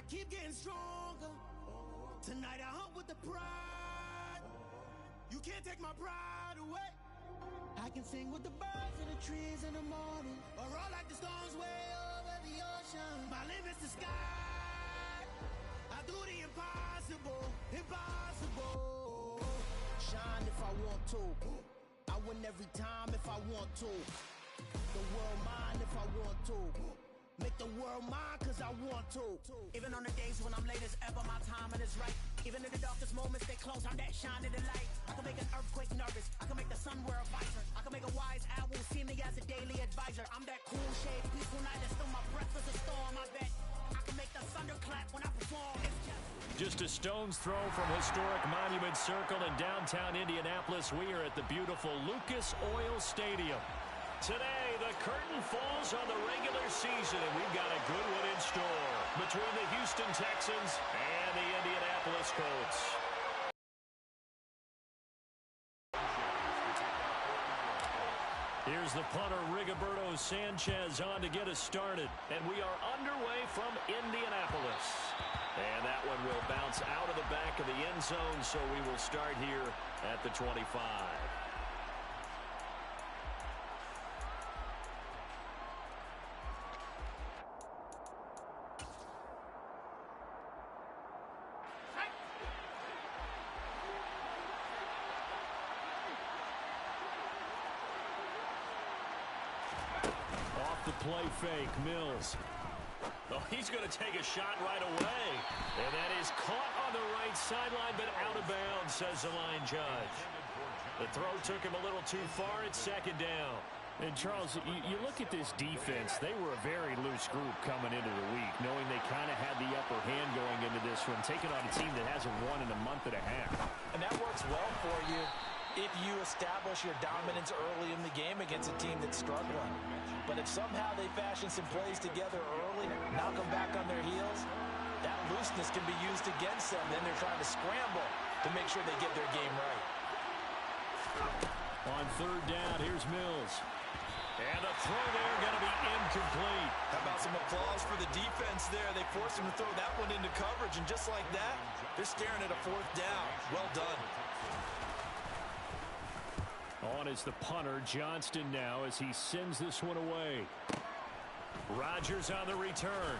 keep getting stronger. Tonight I hunt with the pride. You can't take my pride away. I can sing with the birds and the trees in the morning, or roll like the storms way over the ocean. My limit's the sky. I do the impossible, impossible. Shine if I want to. I win every time if I want to. The world mine if I want to. Make the world mine cause I want to. Even on the days when I'm late as ever, my timing is right. Even in the darkest moments, they close, I'm that shining the light. I can make an earthquake nervous. I can make the sun wear a visor. I can make a wise owl see me as a daily advisor. I'm that cool shade, peaceful night, and still my breath is a storm. I bet I can make the thunder clap when I perform. It's just a stone's throw from historic Monument Circle in downtown Indianapolis. We are at the beautiful Lucas Oil Stadium. Today, the curtain falls on the regular season, and we've got a good one in store between the Houston Texans and the Indianapolis Colts. Here's the punter, Rigoberto Sanchez, on to get us started. And we are underway from Indianapolis. And that one will bounce out of the back of the end zone, so we will start here at the 25. Play fake, Mills. Oh, he's going to take a shot right away. And that is caught on the right sideline, but out of bounds, says the line judge. The throw took him a little too far. It's second down. And, Charles, you look at this defense. They were a very loose group coming into the week, knowing they kind of had the upper hand going into this one, taking on a team that hasn't won in a month and a half. And that works well for you if you establish your dominance early in the game against a team that's struggling. But if somehow they fashion some plays together early, knock them back on their heels, that looseness can be used against them. Then they're trying to scramble to make sure they get their game right. On third down, here's Mills. And the throw there going to be incomplete. How about some applause for the defense there? They forced him to throw that one into coverage, and just like that, they're staring at a fourth down. Well done. On is the punter, Johnston, now as he sends this one away. Rodgers on the return.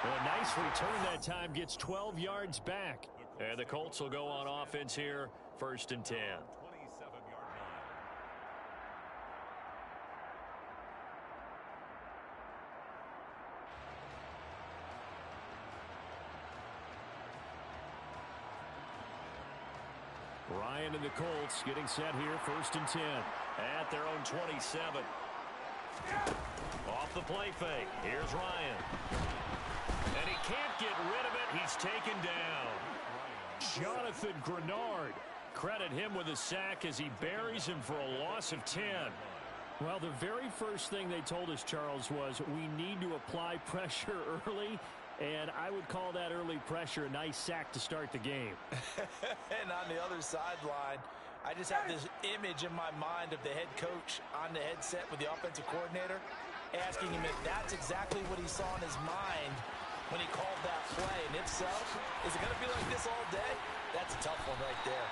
A nice return that time, gets 12 yards back. And the Colts will go on offense here, 1st and 10. Ryan and the Colts getting set here, 1st and 10. At their own 27. Off the play fake. Here's Ryan. And he can't get rid of it. He's taken down. Jonathan Grenard. Credit him with a sack as he buries him for a loss of 10. Well, the very first thing they told us, Charles, was we need to apply pressure early. And I would call that early pressure a nice sack to start the game. And on the other sideline, I just have this image in my mind of the head coach on the headset with the offensive coordinator asking him if that's exactly what he saw in his mind when he called that play. And if so, is it going to be like this all day? That's a tough one right there.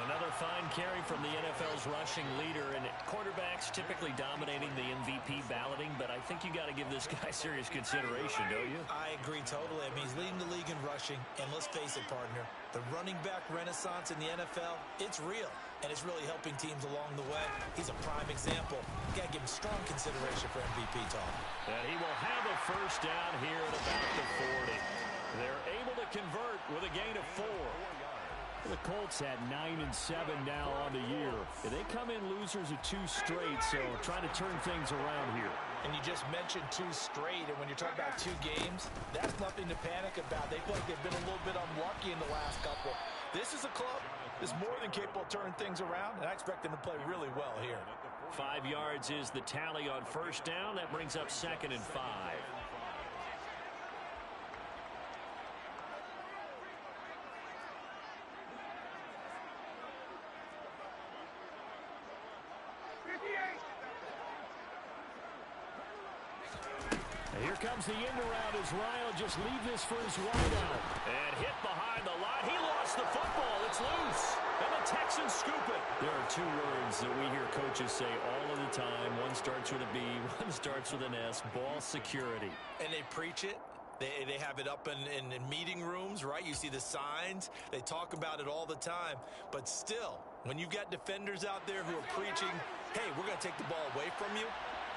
Another fine carry from the NFL's rushing leader, and quarterbacks typically dominating the MVP balloting, but I think you got to give this guy serious consideration, don't you? I agree totally. I mean, he's leading the league in rushing, and let's face it, partner, the running back renaissance in the NFL, it's real, and it's really helping teams along the way. He's a prime example. You got to give him strong consideration for MVP talk. And he will have a first down here at about the 40. They're able to convert with a gain of 4. The Colts at 9-7 now on the year. They come in losers of 2 straight, so trying to turn things around here. And you just mentioned 2 straight, and when you're talking about 2 games, that's nothing to panic about. They feel like they've been a little bit unlucky in the last couple. This is a club that's more than capable of turning things around, and I expect them to play really well here. 5 yards is the tally on first down. That brings up 2nd and 5. comes the end around as Ryan will just leave this for his wideout. And hit behind the line. He lost the football. It's loose. And the Texans scoop it. There are two words that we hear coaches say all of the time. One starts with a B, one starts with an S. Ball security. And they preach it. They have it up in meeting rooms, right? You see the signs. They talk about it all the time. But still, when you've got defenders out there who are preaching, hey, we're going to take the ball away from you,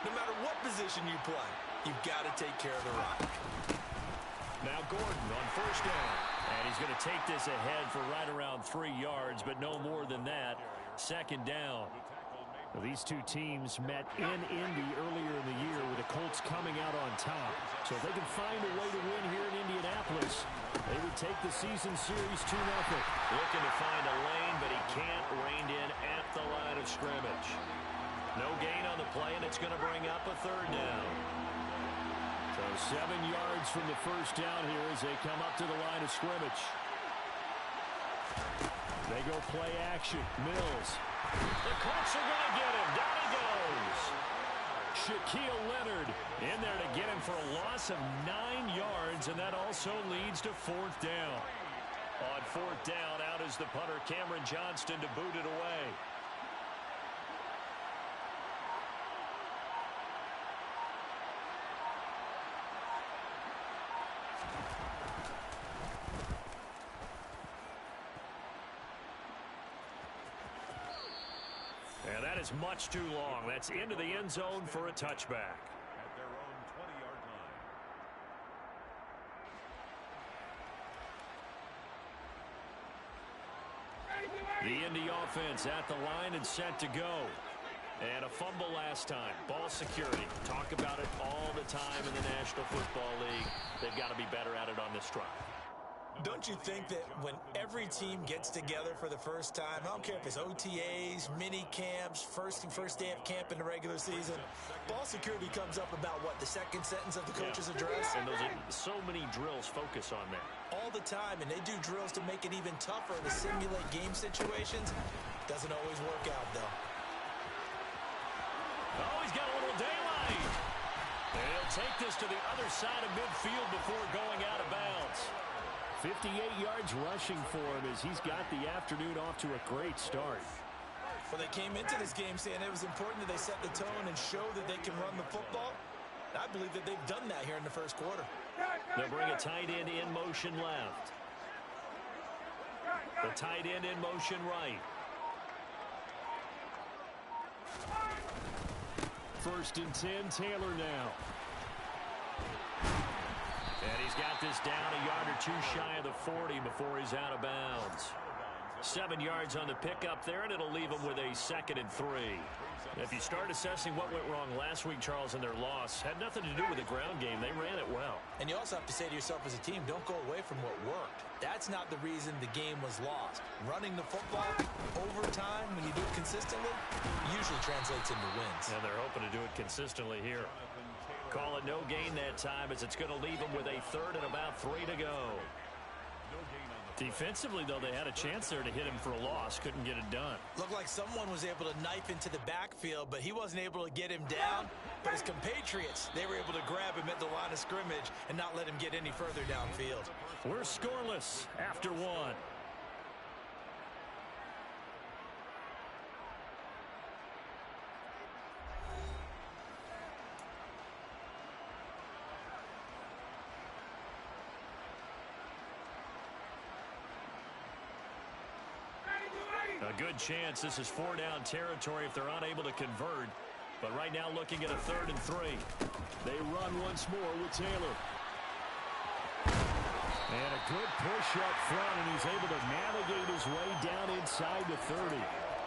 no matter what position you play, you've got to take care of the rock. Now Gordon on first down. And he's going to take this ahead for right around 3 yards, but no more than that. Second down. Well, these two teams met in Indy earlier in the year with the Colts coming out on top. So if they can find a way to win here in Indianapolis, they would take the season series 2-0. Looking to find a lane, but he can't rein in at the line of scrimmage. No gain on the play, and it's going to bring up a third down. So 7 yards from the first down here as they come up to the line of scrimmage. They go play action. Mills. The Colts are going to get him. Down he goes. Shaquille Leonard in there to get him for a loss of 9 yards, and that also leads to fourth down. On fourth down, out is the punter, Cameron Johnston, to boot it away. And that is much too long. That's into the end zone for a touchback. At their own 20-yard line. The Indy offense at the line and set to go. And a fumble last time. Ball security. Talk about it all the time in the National Football League. They've got to be better at it on this drive. Don't you think that when every team gets together for the first time, I don't care if it's OTAs, mini camps, first day of camp in the regular season, ball security comes up about what, the second sentence of the coach's address? And those are so many drills focus on that. All the time, and they do drills to make it even tougher to simulate game situations. Doesn't always work out, though. Oh, he's got a little daylight. And he'll take this to the other side of midfield before going out of bounds. 58 yards rushing for him as he's got the afternoon off to a great start. Well, they came into this game saying it was important that they set the tone and show that they can run the football. I believe that they've done that here in the first quarter. They'll bring a tight end in motion left. The tight end in motion right. First and 10, Taylor now. And he's got this down a yard or two shy of the 40 before he's out of bounds. 7 yards on the pickup there, and it'll leave him with a 2nd and 3. If you start assessing what went wrong last week, Charles, in their loss, had nothing to do with the ground game. They ran it well. And you also have to say to yourself as a team, don't go away from what worked. That's not the reason the game was lost. Running the football over time, when you do it consistently, usually translates into wins. And they're hoping to do it consistently here. Call it no gain that time as it's going to leave them with a 3rd and about 3 to go. Defensively, though, they had a chance there to hit him for a loss. Couldn't get it done. Looked like someone was able to knife into the backfield, but he wasn't able to get him down. But his compatriots, they were able to grab him at the line of scrimmage and not let him get any further downfield. We're scoreless after 1. A good chance this is 4-down territory if they're unable to convert. But right now looking at a 3rd and 3. They run once more with Taylor. And a good push up front, and he's able to navigate his way down inside the 30.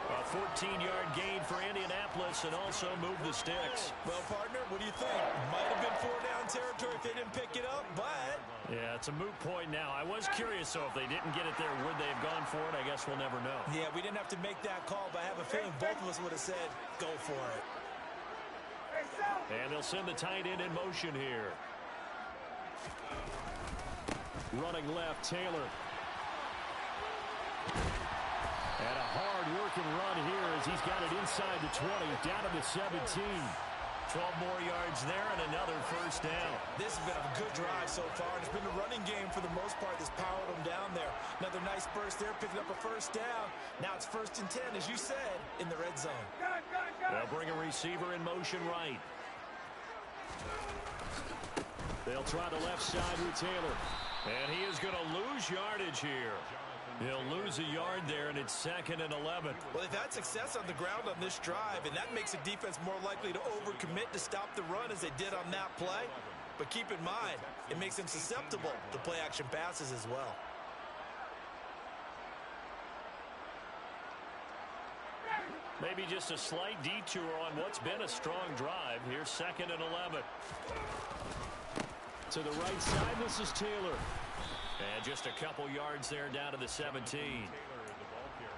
A 14-yard gain for Indianapolis and also move the sticks. Well, partner, what do you think? Might have been 4-down territory if they didn't pick it up, but... Yeah, it's a moot point now. I was curious, so if they didn't get it there, would they have gone for it? I guess we'll never know. Yeah, we didn't have to make that call, but I have a feeling both of us would have said, go for it. And they'll send the tight end in motion here. Running left, Taylor. And a hard-working run here as he's got it inside the 20, down to the 17. 12 more yards there and another first down. This has been a good drive so far. It's been the running game for the most part that's powered them down there. Another nice burst there, picking up a first down. Now it's 1st and 10, as you said, in the red zone. They'll bring a receiver in motion right. They'll try the left side with Taylor. And he is going to lose yardage here. He'll lose a yard there, and it's 2nd and 11. Well, they've had success on the ground on this drive, and that makes a defense more likely to overcommit to stop the run as they did on that play. But keep in mind, it makes them susceptible to play-action passes as well. Maybe just a slight detour on what's been a strong drive. Here's 2nd and 11. To the right side, this is Taylor. And just a couple yards there down to the 17.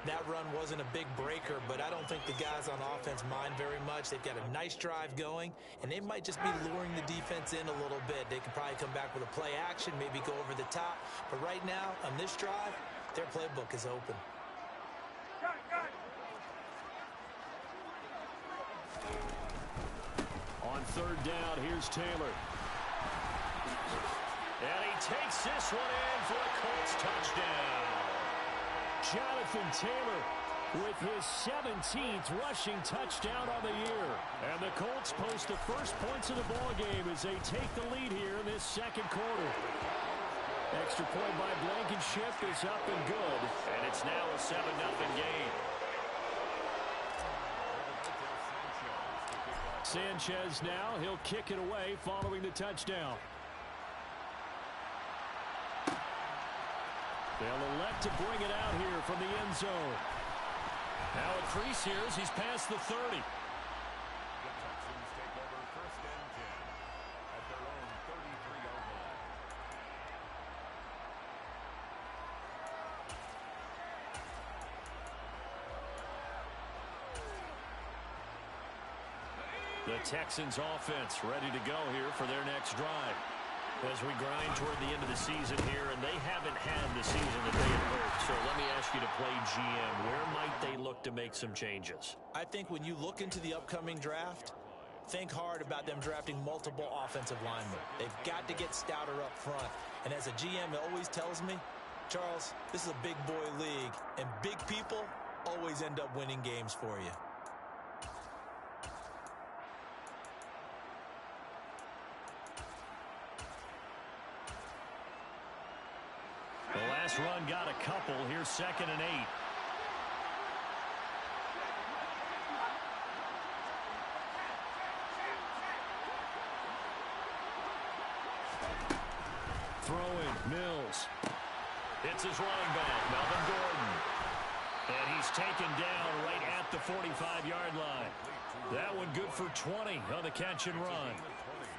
That run wasn't a big breaker, but I don't think the guys on offense mind very much. They've got a nice drive going, and they might just be luring the defense in a little bit. They could probably come back with a play action, maybe go over the top. But right now, on this drive, their playbook is open. On 3rd down, here's Taylor. And he takes this one in for a Colts touchdown. Jonathan Taylor with his 17th rushing touchdown on the year. And the Colts post the first points of the ballgame as they take the lead here in this 2nd quarter. Extra point by Blankenship is up and good. And it's now a 7-0 game. Sanchez now, he'll kick it away following the touchdown. They'll elect to bring it out here from the end zone. Now a crease here as he's past the 30. The Texans take over 1st and 10 at their own 33-yard line. The Texans offense ready to go here for their next drive. As we grind toward the end of the season here, and they haven't had the season that they had hoped. So let me ask you to play GM. Where might they look to make some changes? I think when you look into the upcoming draft, think hard about them drafting multiple offensive linemen. They've got to get stouter up front. And as a GM, it always tells me, Charles, this is a big boy league, and big people always end up winning games for you. The last run got a couple. Here's 2nd and 8. Throwing, Mills. It's his running back, Melvin Gordon. And he's taken down right at the 45-yard line. That one good for 20 on the catch and run.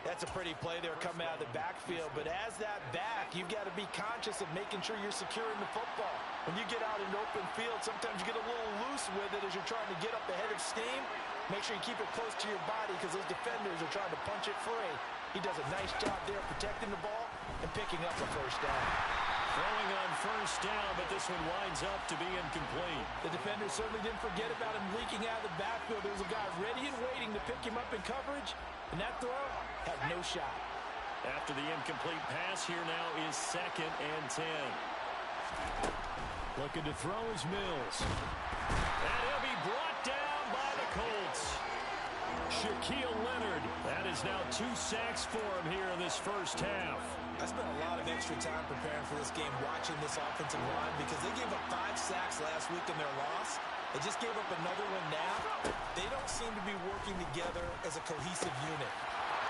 That's a pretty play there coming out of the backfield, but as that back, you've got to be conscious of making sure you're securing the football. When you get out in open field, sometimes you get a little loose with it as you're trying to get up ahead of steam. Make sure you keep it close to your body because those defenders are trying to punch it free. He does a nice job there protecting the ball and picking up the first down. Throwing on first down, but this one winds up to be incomplete. The defender certainly didn't forget about him leaking out of the backfield. There was a guy ready and waiting to pick him up in coverage, and that throw had no shot. After the incomplete pass, here now is 2nd and 10. Looking to throw is Mills. And he'll be brought down by the Colts. Shaquille Leonard. That is now 2 sacks for him here in this first half. I spent a lot of extra time preparing for this game watching this offensive line because they gave up 5 sacks last week in their loss. They just gave up another one now. They don't seem to be working together as a cohesive unit.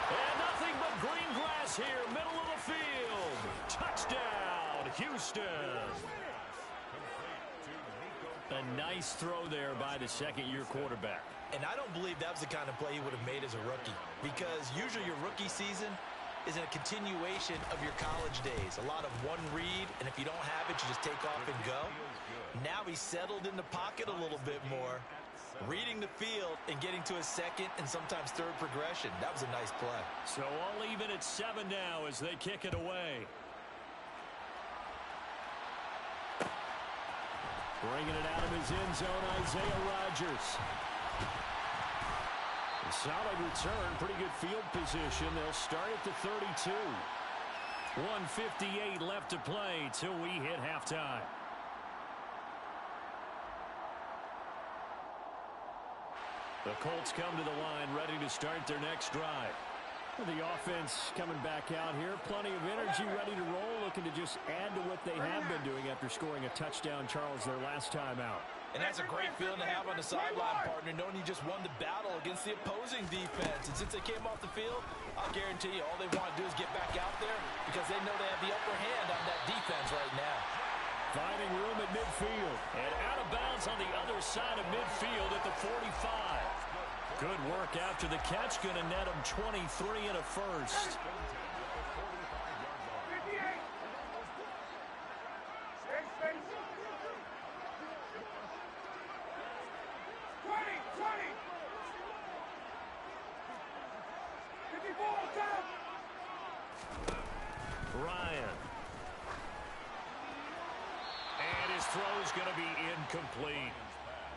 And nothing but green grass here, middle of the field. Touchdown, Houston. A nice throw there by the second-year quarterback. And I don't believe that was the kind of play he would have made as a rookie because usually your rookie season is a continuation of your college days. A lot of one read, and if you don't have it, you just take off and go. Now he's settled in the pocket a little bit more, reading the field and getting to his second and sometimes third progression. That was a nice play. So all even at 7 now as they kick it away. Bringing it out of his end zone, Isaiah Rodgers. Solid return, pretty good field position. They'll start at the 32. 1:58 left to play till we hit halftime. The Colts come to the line, ready to start their next drive. The offense coming back out here. Plenty of energy, ready to roll, looking to just add to what they have been doing after scoring a touchdown, Charles, their last time out. And that's a great feeling to have on the sideline, partner, knowing you just won the battle against the opposing defense. And since they came off the field, I'll guarantee you all they want to do is get back out there because they know they have the upper hand on that defense right now. Finding room at midfield. And out of bounds on the other side of midfield at the 45. Good work after the catch. Going to net him 23 and a first. Ryan. And his throw is going to be incomplete.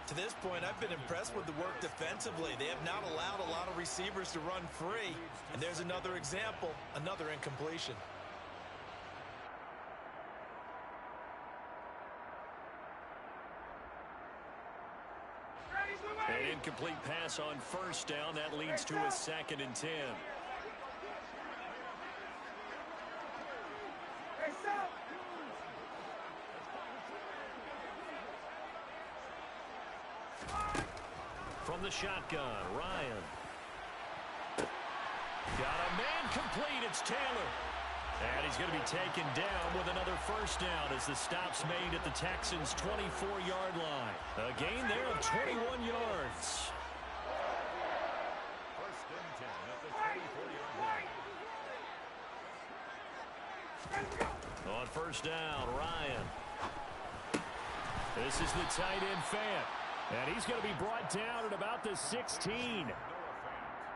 To this point, I've been impressed with the work defensively. They have not allowed a lot of receivers to run free. And there's another example, another incompletion. An incomplete pass on first down. That leads to a 2nd and 10. From the shotgun, Ryan. Got a man complete. It's Taylor. And he's going to be taken down with another first down as the stop's made at the Texans' 24-yard line. A gain there of 21 yards. First and 10 at the 24-yard line. On first down, Ryan. This is the tight end Fant. And he's going to be brought down at about the 16.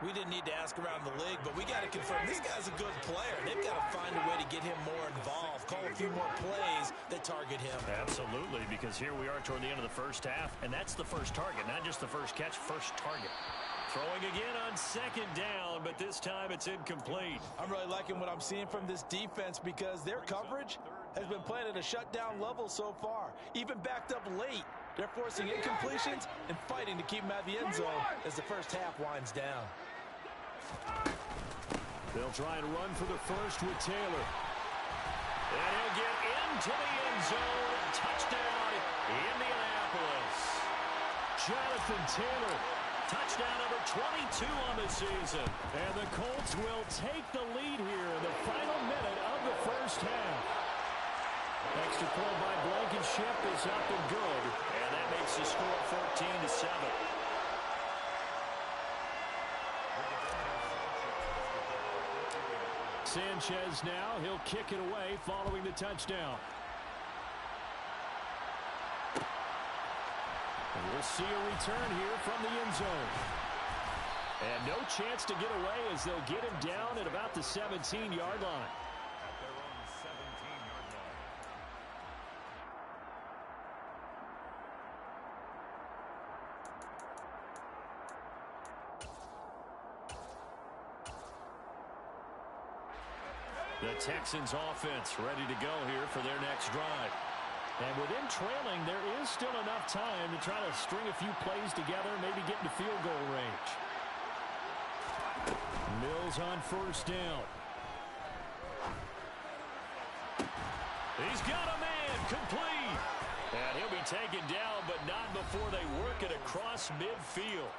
We didn't need to ask around the league, but we got to confirm this guy's a good player. They've got to find a way to get him more involved, call a few more plays that target him. Absolutely, because here we are toward the end of the first half, and that's the first target, not just the first catch, first target. Throwing again on 2nd down, but this time it's incomplete. I'm really liking what I'm seeing from this defense because their coverage has been playing at a shutdown level so far, even backed up late. They're forcing incompletions and fighting to keep them out of the end zone as the first half winds down. They'll try and run for the first with Taylor. And he'll get into the end zone. Touchdown, Indianapolis. Jonathan Taylor, touchdown number 22 on the season. And the Colts will take the lead here in the final minute of the first half. Extra point by Blankenship is up and good. And that makes the score 14-7. Sanchez now, he'll kick it away following the touchdown. And we'll see a return here from the end zone. And no chance to get away as they'll get him down at about the 17-yard line. At their own 17-yard line. The Texans offense ready to go here for their next drive. And with them trailing, there is still enough time to try to string a few plays together, maybe get into field goal range. Mills on first down. He's got a man complete. And he'll be taken down, but not before they work it across midfield.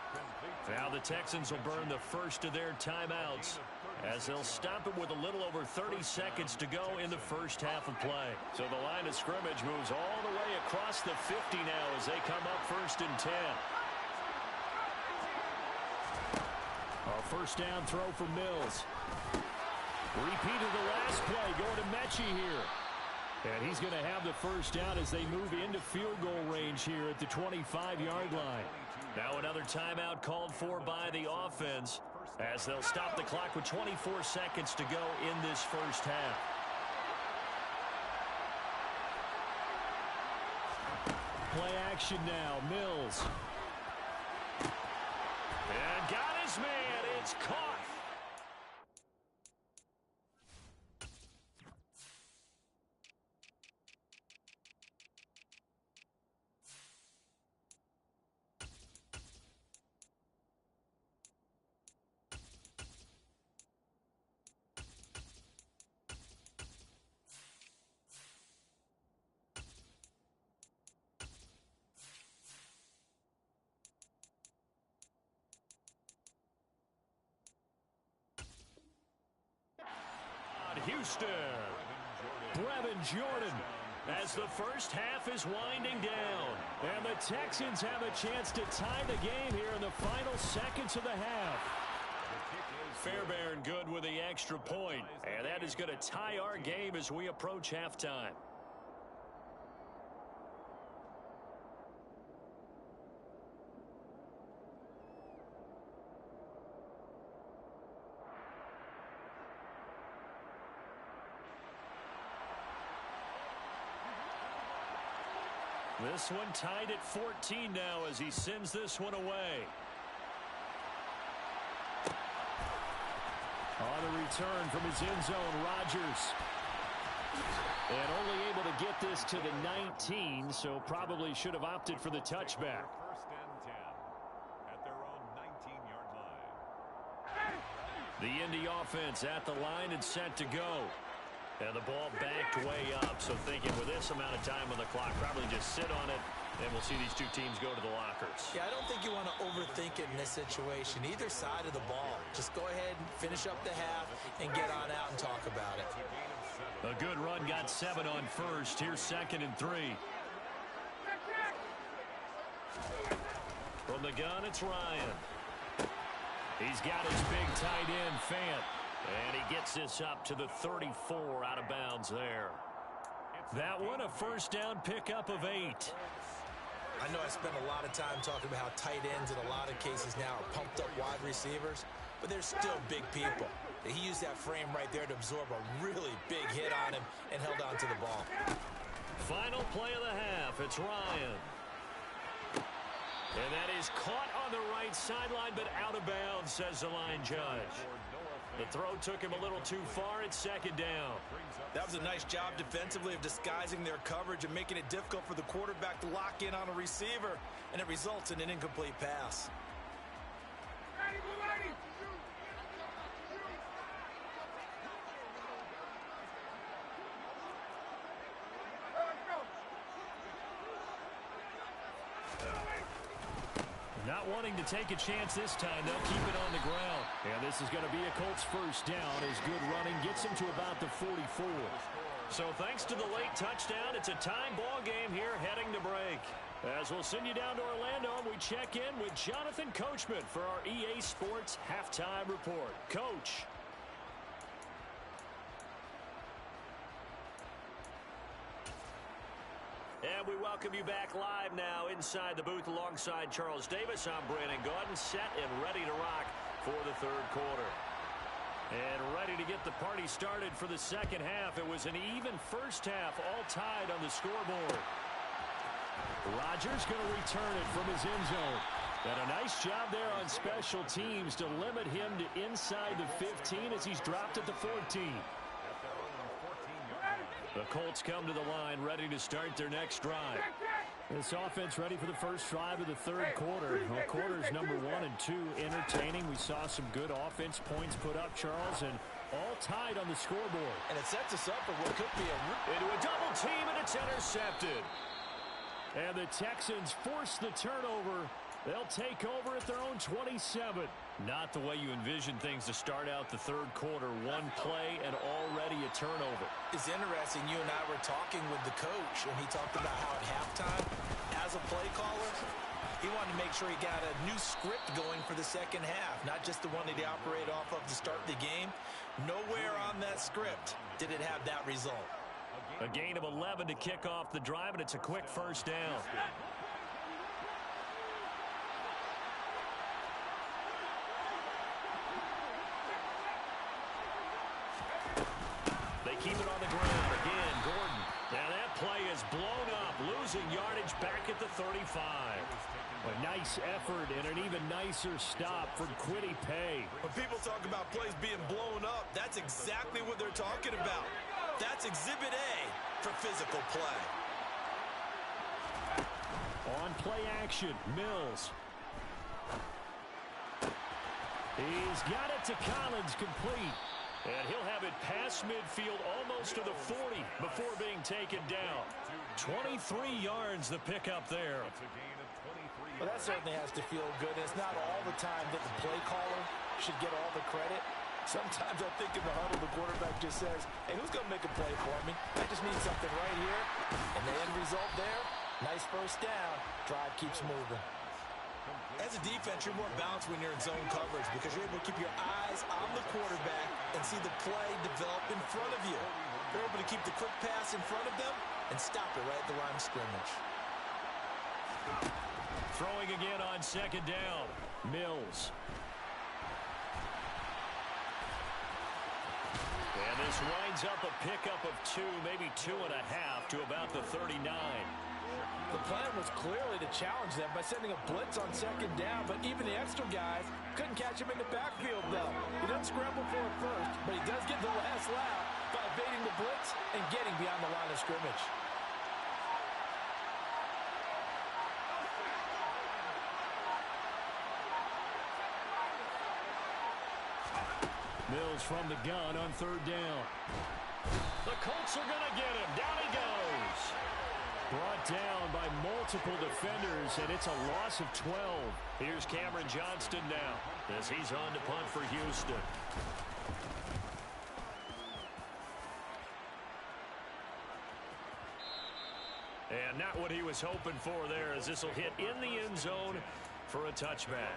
Now the Texans will burn the first of their timeouts as they'll stop it with a little over 30 seconds to go in the first half of play. So the line of scrimmage moves all the way across the 50 now as they come up 1st and 10. A first down throw for Mills. Repeat of the last play going to Mechie here. And he's going to have the first down as they move into field goal range here at the 25-yard line. Now another timeout called for by the offense as they'll stop the clock with 24 seconds to go in this first half. Play action now. Mills. And got his man. It's caught. Houston, Brevin Jordan, as the first half is winding down. And the Texans have a chance to tie the game here in the final seconds of the half. Fairbairn good with the extra point. And that is going to tie our game as we approach halftime. This one tied at 14 now as he sends this one away. On the return from his end zone, Rodgers. And only able to get this to the 19, so probably should have opted for the touchback. First and 10 at their own 19-yard line. The Indy offense at the line and set to go. And the ball backed way up, so thinking with this amount of time on the clock, probably just sit on it, and we'll see these two teams go to the lockers. Yeah, I don't think you want to overthink it in this situation. Either side of the ball. Just go ahead and finish up the half and get on out and talk about it. A good run, got 7 on first. Here's 2nd and 3. From the gun, it's Ryan. He's got his big tight end, Fant. And he gets this up to the 34 out of bounds there. That one, a first down pickup of 8. I know I spend a lot of time talking about how tight ends in a lot of cases now are pumped up wide receivers, but they're still big people. He used that frame right there to absorb a really big hit on him and held on to the ball. Final play of the half, it's Ryan. And that is caught on the right sideline, but out of bounds, says the line judge. The throw took him a little too far. It's 2nd down. That was a nice job defensively of disguising their coverage and making it difficult for the quarterback to lock in on a receiver, and it results in an incomplete pass. Not wanting to take a chance this time, they'll keep it on the ground. And this is going to be a Colts first down as good running gets him to about the 44. So thanks to the late touchdown, it's a time ball game here heading to break. As we'll send you down to Orlando, we check in with Jonathan Coachman for our EA Sports Halftime Report. Coach. And we welcome you back live now inside the booth alongside Charles Davis. I'm Brandon Gaudin, set and ready to rock for the third quarter. And ready to get the party started for the second half. It was an even first half, all tied on the scoreboard. Rodgers going to return it from his end zone. And a nice job there on special teams to limit him to inside the 15 as he's dropped at the 14. The Colts come to the line, ready to start their next drive. This offense ready for the first drive of the third quarter. Well, quarters number 1 and 2 entertaining. We saw some good offense points put up, Charles, and all tied on the scoreboard. And it sets us up for what could be into a double team, and it's intercepted. And the Texans force the turnover. They'll take over at their own 27. Not the way you envision things to start out the third quarter. One play and already a turnover. It's interesting. You and I were talking with the coach, and he talked about how at halftime, as a play caller, he wanted to make sure he got a new script going for the second half, not just the one that he operated off of to start the game. Nowhere on that script did it have that result. A gain of 11 to kick off the drive, and it's a quick first down. They keep it on the ground. Again, Gordon. Now that play is blown up, losing yardage back at the 35. A nice effort and an even nicer stop from Kwity Paye. When people talk about plays being blown up, that's exactly what they're talking about. That's Exhibit A for physical play. On play action, Mills. He's got it to Collins, complete. And he'll have it past midfield almost to the 40 before being taken down. 23 yards the pickup there. Well, that certainly has to feel good. And it's not all the time that the play caller should get all the credit. Sometimes I think in the huddle, the quarterback just says, hey, who's going to make a play for me? I just need something right here. And the end result there, nice first down. Drive keeps moving. As a defense, you're more balanced when you're in zone coverage because you're able to keep your eyes on the quarterback and see the play develop in front of you. You're able to keep the quick pass in front of them and stop it right at the line of scrimmage. Throwing again on second down. Mills. And this winds up a pickup of 2, maybe 2.5 to about the 39. The plan was clearly to challenge them by sending a blitz on second down, but even the extra guys couldn't catch him in the backfield, though. He doesn't scramble for it first, but he does get the last laugh by evading the blitz and getting beyond the line of scrimmage. Mills from the gun on third down. The Colts are going to get him. Down he goes. Brought down by multiple defenders, and it's a loss of 12. Here's Cameron Johnston now as he's on to punt for Houston. And not what he was hoping for there, as this will hit in the end zone for a touchback.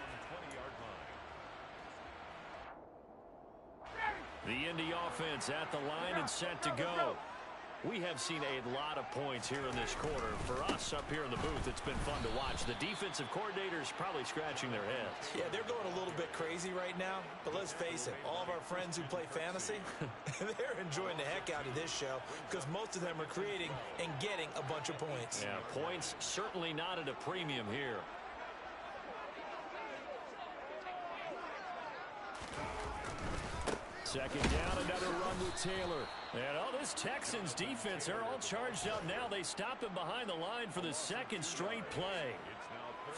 The Indy offense at the line and set to go. We have seen a lot of points here in this quarter. For us up here in the booth, it's been fun to watch. The defensive coordinators probably scratching their heads. Yeah, they're going a little bit crazy right now, but let's face it, all of our friends who play fantasy, they're enjoying the heck out of this show because most of them are creating and getting a bunch of points. Yeah, points certainly not at a premium here. Second down, another run with Taylor. And this Texans defense, they're all charged up now. They stop him behind the line for the second straight play.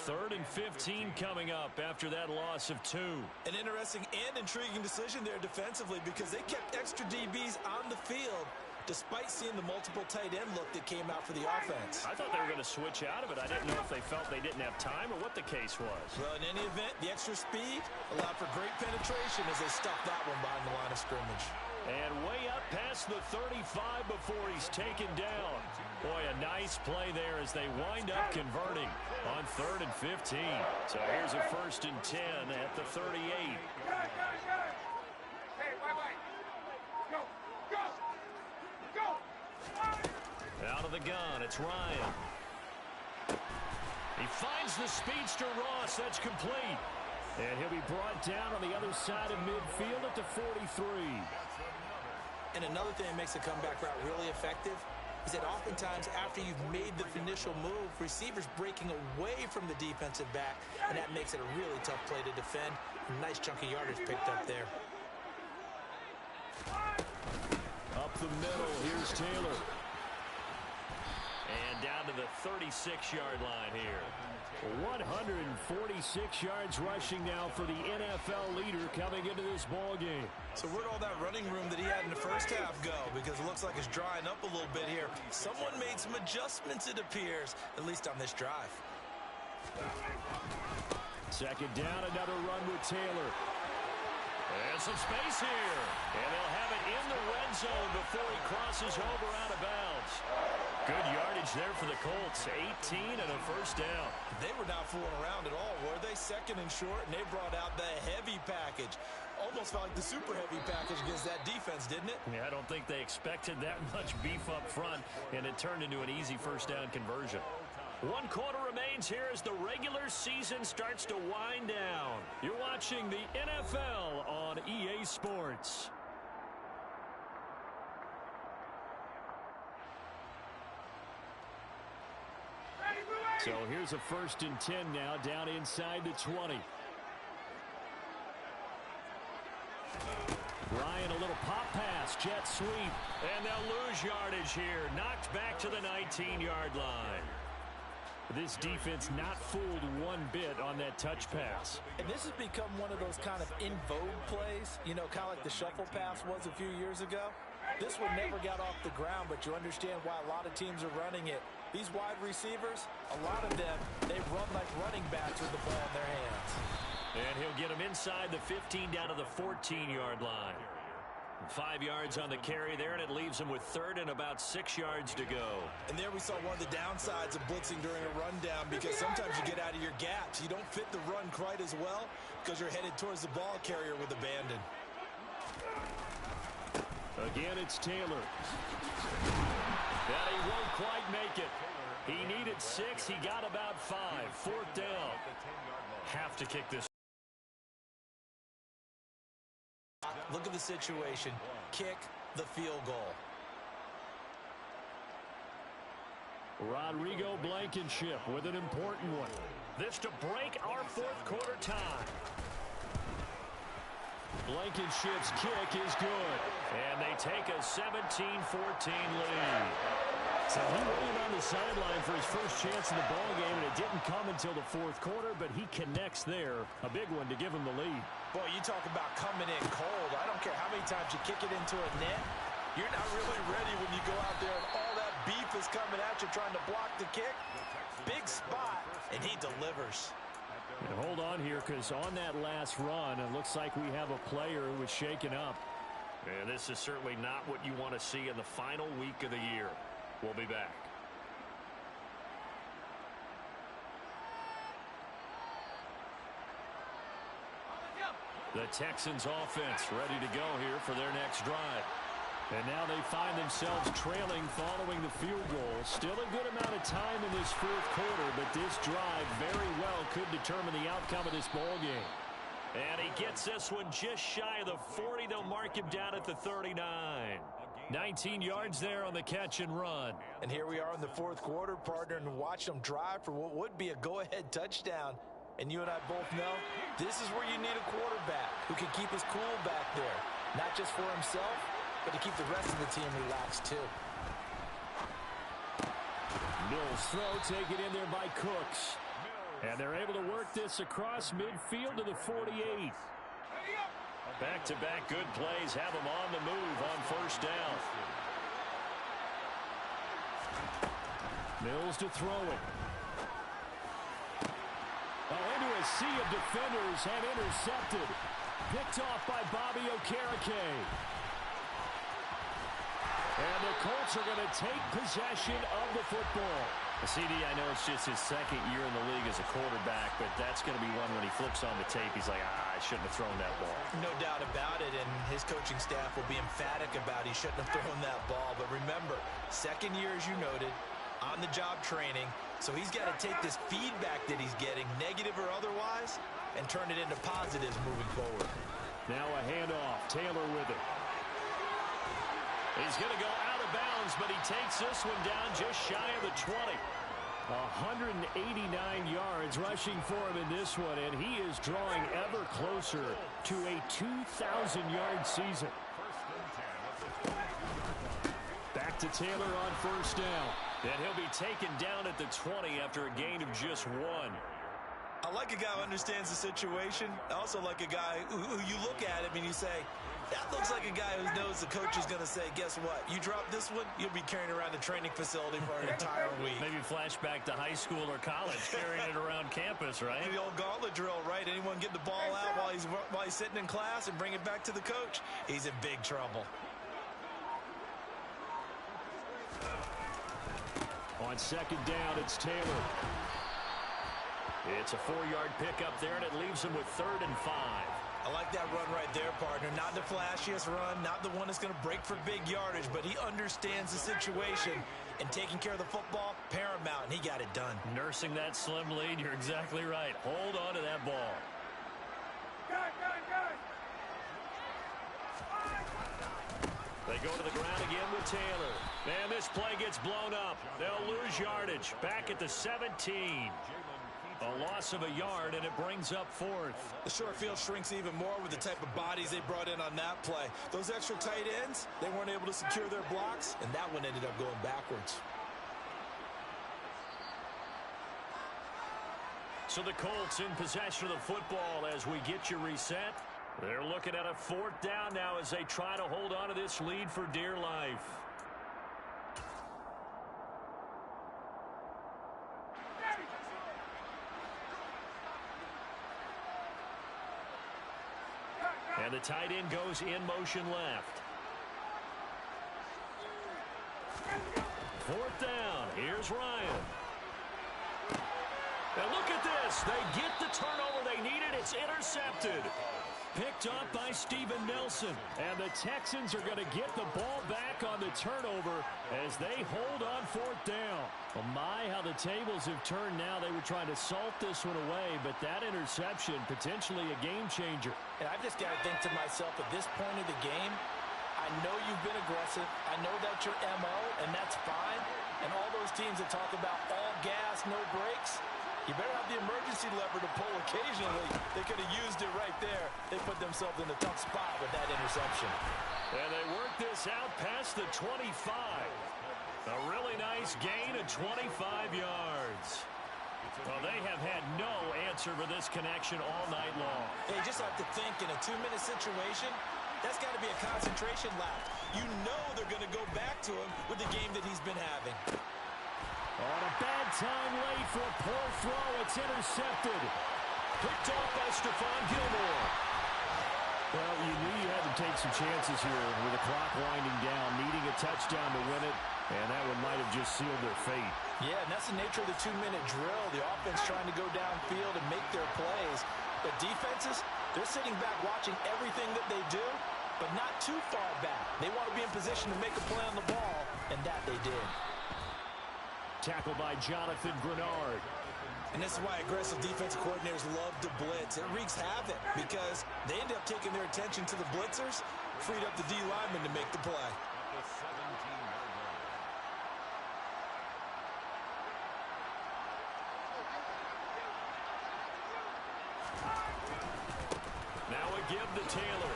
3rd and 15 coming up after that loss of 2. An interesting and intriguing decision there defensively because they kept extra DBs on the field despite seeing the multiple tight end look that came out for the offense. I thought they were going to switch out of it. I didn't know if they felt they didn't have time or what the case was. Well, in any event, the extra speed allowed for great penetration as they stuffed that one behind the line of scrimmage. And way up past the 35 before he's taken down. Boy, a nice play there as they wind up converting on 3rd and 15. So here's a 1st and 10 at the 38. Out of the gun, it's Ryan. He finds the speedster Ross. That's complete. And he'll be brought down on the other side of midfield at the 43. And another thing that makes the comeback route really effective is that oftentimes after you've made the initial move, receivers breaking away from the defensive back, and that makes it a really tough play to defend. A nice chunk of yardage picked up there. Up the middle, here's Taylor. And down to the 36-yard line here. 146 yards rushing now for the NFL leader coming into this ball game. So where'd all that running room that he had in the first half go? Because it looks like it's drying up a little bit here. Someone made some adjustments, it appears, at least on this drive. Second down, another run with Taylor. And some space here. And they'll have it in the red zone before he crosses over out of bounds. Good yardage there for the Colts. 18 and a first down. They were not fooling around at all, were they? 2nd and short, and they brought out the heavy package. Almost felt like the super heavy package against that defense, didn't it? Yeah, I don't think they expected that much beef up front, and it turned into an easy first down conversion. 1 quarter remains here as the regular season starts to wind down. You're watching the NFL on EA Sports. So here's a 1st and 10 now, down inside the 20. Ryan, a little pop pass, jet sweep. And they'll lose yardage here. Knocked back to the 19-yard line. This defense not fooled one bit on that touch pass. And this has become one of those kind of in vogue plays, you know, kind of like the shuffle pass was a few years ago. This one never got off the ground, but you understand why a lot of teams are running it. These wide receivers, a lot of them, they run like running backs with the ball in their hands. And he'll get him inside the 15 down to the 14-yard line. 5 yards on the carry there, and it leaves him with 3rd and about 6 yards to go. And there we saw one of the downsides of blitzing during a rundown, because sometimes you get out of your gaps. You don't fit the run quite as well because you're headed towards the ball carrier with abandon. Again, it's Taylor. And he won't quite make it. He needed 6. He got about 5. 4th down. Have to kick this. Look at the situation. Kick the field goal. Rodrigo Blankenship with an important one. This to break our 4th quarter tie. Blankenship's kick is good. And they take a 17-14 lead. So he waited on the sideline for his first chance in the ballgame, and it didn't come until the 4th quarter, but he connects there. A big one to give him the lead. Boy, you talk about coming in cold. I don't care how many times you kick it into a net. You're not really ready when you go out there and all that beef is coming at you trying to block the kick. Big spot, and he delivers. And hold on here, because on that last run, it looks like we have a player who was shaken up. And this is certainly not what you want to see in the final week of the year. We'll be back. The Texans offense ready to go here for their next drive. And now they find themselves trailing following the field goal. Still a good amount of time in this 4th quarter, but this drive very well could determine the outcome of this ball game. And he gets this one just shy of the 40. They'll mark him down at the 39. 19 yards there on the catch and run. And here we are in the 4th quarter, partner, and watch them drive for what would be a go-ahead touchdown. And you and I both know this is where you need a quarterback who can keep his cool back there. Not just for himself, but to keep the rest of the team relaxed too. Mills throw taken in there by Cooks. And they're able to work this across midfield to the 48. Back-to-back good plays have them on the move on 1st down. Mills to throw it. Oh, into a sea of defenders and intercepted. Picked off by Bobby Okereke. And the Colts are going to take possession of the football. CD, I know it's just his 2nd year in the league as a quarterback, but that's going to be one when he flips on the tape. He's like, I shouldn't have thrown that ball. No doubt about it, and his coaching staff will be emphatic about he shouldn't have thrown that ball. But remember, 2nd year, as you noted, on-the-job training, so he's got to take this feedback that he's getting, negative or otherwise, and turn it into positives moving forward. Now a handoff. Taylor with it. He's going to go out of bounds, but he takes this one down just shy of the 20. 189 yards rushing for him in this one, and he is drawing ever closer to a 2,000-yard season. Back to Taylor on 1st down. And he'll be taken down at the 20 after a gain of just 1. I like a guy who understands the situation. I also like a guy who you look at him and you say, that looks like a guy who knows the coach is going to say, guess what? You drop this one, you'll be carrying around the training facility for an entire week. Maybe flashback to high school or college, carrying it around campus, right? The old gauntlet drill, right? Anyone get the ball out while he's sitting in class and bring it back to the coach? He's in big trouble. On 2nd down, it's Taylor. It's a 4-yard pickup there, and it leaves him with 3rd and 5. I like that run right there, partner. Not the flashiest run, not the one that's going to break for big yardage, but he understands the situation, and taking care of the football, paramount, and he got it done. Nursing that slim lead, you're exactly right. Hold on to that ball. They go to the ground again with Taylor. And this play gets blown up. They'll lose yardage. Back at the 17. A loss of a yard, and it brings up fourth. The short field shrinks even more with the type of bodies they brought in on that play. Those extra tight ends, they weren't able to secure their blocks, and that one ended up going backwards. So the Colts in possession of the football as we get you reset. They're looking at a fourth down now as they try to hold on to this lead for dear life. And the tight end goes in motion left. Fourth down. Here's Ryan. And look at this. They get the turnover they needed. It's intercepted. Picked up by Steven Nelson. And the Texans are going to get the ball back on the turnover as they hold on fourth down. Oh my, how the tables have turned now. They were trying to salt this one away, but that interception, potentially a game changer. And I've just got to think to myself, at this point of the game, I know you've been aggressive. I know that's your MO, and that's fine. And all those teams that talk about all gas, no brakes, you better have the emergency lever to pull occasionally. They could have used it right there. They put themselves in a tough spot with that interception. And they work this out past the 25. A really nice gain of 25 yards. Well, they have had no answer for this connection all night long. They just have to think in a 2-minute situation, that's got to be a concentration lapse. You know they're going to go back to him with the game that he's been having. On a bad time late for a poor throw. It's intercepted. Picked off by Stephon Gilmore. Well, you knew you had to take some chances here with the clock winding down, needing a touchdown to win it, and that one might have just sealed their fate. Yeah, and that's the nature of the 2-minute drill. The offense trying to go downfield and make their plays. But defenses, they're sitting back watching everything that they do, but not too far back. They want to be in position to make a play on the ball, and that they did. Tackled by Jonathan Grenard. And this is why aggressive defensive coordinators love to blitz. It wreaks havoc because they end up taking their attention to the blitzers, freed up the D lineman to make the play. Now a give to Taylor.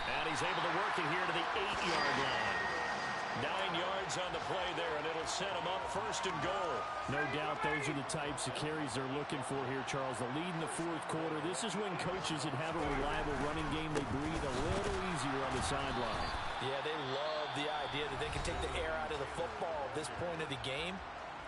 And he's able to work it here to the 8-yard line. 9 yards on the play there, and it'll set him up first and goal. No doubt those are the types of carries they're looking for here, Charles. The lead in the fourth quarter. This is when coaches that have a reliable running game, they breathe a little easier on the sideline. Yeah, they love the idea that they can take the air out of the football at this point of the game.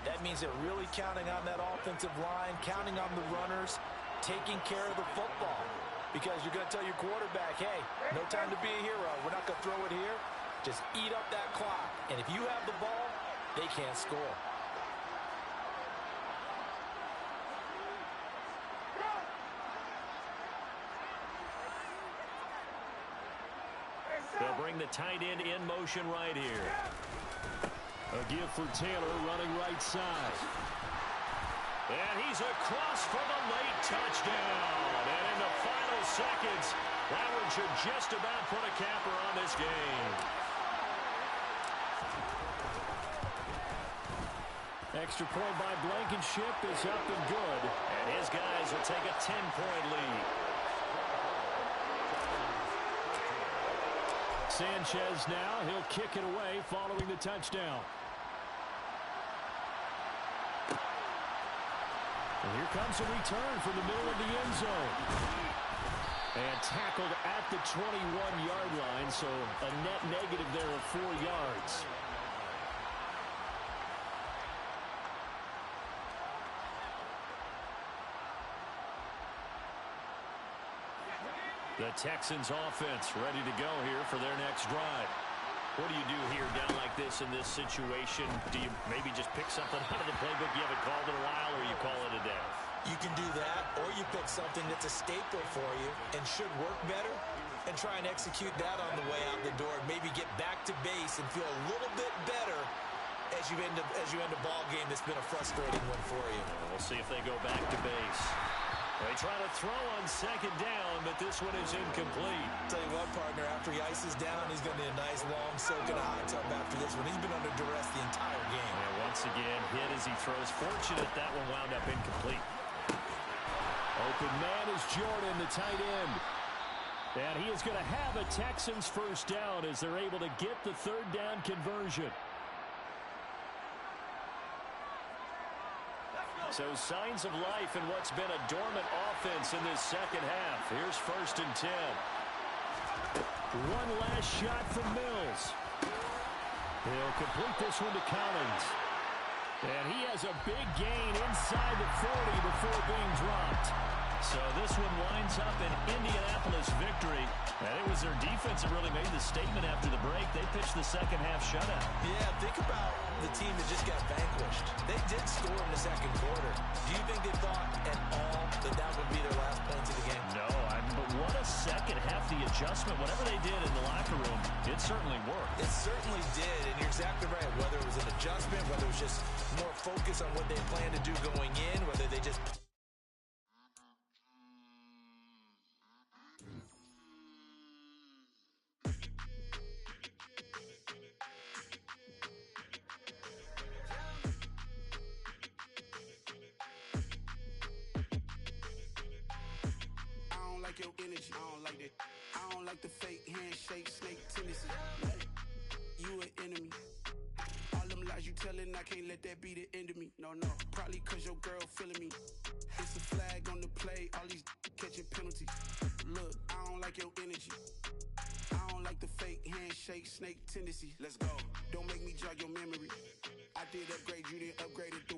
That means they're really counting on that offensive line, counting on the runners, taking care of the football. Because you're going to tell your quarterback, hey, no time to be a hero. We're not going to throw it here. Just eat up that clock. And if you have the ball, they can't score. They'll bring the tight end in motion right here. A give for Taylor running right side. And he's across for the late touchdown. And in the final seconds, that one should just about put a capper on this game. Extra point by Blankenship is up and good. And his guys will take a 10-point lead. Sanchez now, he'll kick it away following the touchdown. And here comes a return from the middle of the end zone. And tackled at the 21-yard line, so a net negative there of 4 yards. The Texans offense ready to go here for their next drive. What do you do here down like this in this situation? Do you maybe just pick something out of the playbook you haven't called in a while, or you call it a day? You can do that, or you pick something that's a staple for you and should work better and try and execute that on the way out the door. Maybe get back to base and feel a little bit better as you end a ball game that's been a frustrating one for you. We'll see if they go back to base. They try to throw on second down, but this one is incomplete. Tell you what, partner, after he ices down, he's going to need a nice long soak in a hot tub after this one. He's been under duress the entire game. And once again, hit as he throws. Fortunate that one wound up incomplete. Open man is Jordan, the tight end. And he is going to have a Texans first down as they're able to get the third down conversion. So signs of life in what's been a dormant offense in this second half. Here's 1st and 10. One last shot from Mills. He'll complete this one to Collins. And he has a big gain inside the 40 before being dropped. So this one winds up an Indianapolis victory. And it was their defense that really made the statement after the break. They pitched the second half shutout. Yeah, think about the team that just got vanquished. They did score in the second quarter. Do you think they thought at all that that would be their last points of the game? No, but what a second half. The adjustment, whatever they did in the locker room, it certainly worked. It certainly did, and you're exactly right. Whether it was an adjustment, whether it was just more focus on what they planned to do going in, whether they just... Your energy, I don't like that. I don't like the fake handshake, snake tendency. You an enemy. All them lies you telling, I can't let that be the end of me. No, probably cause your girl feeling me. It's a flag on the play, all these catching penalties. Look, I don't like your energy. I don't like the fake handshake, snake tendency. Let's go. Don't make me jog your memory. I did upgrade, you didn't upgrade it through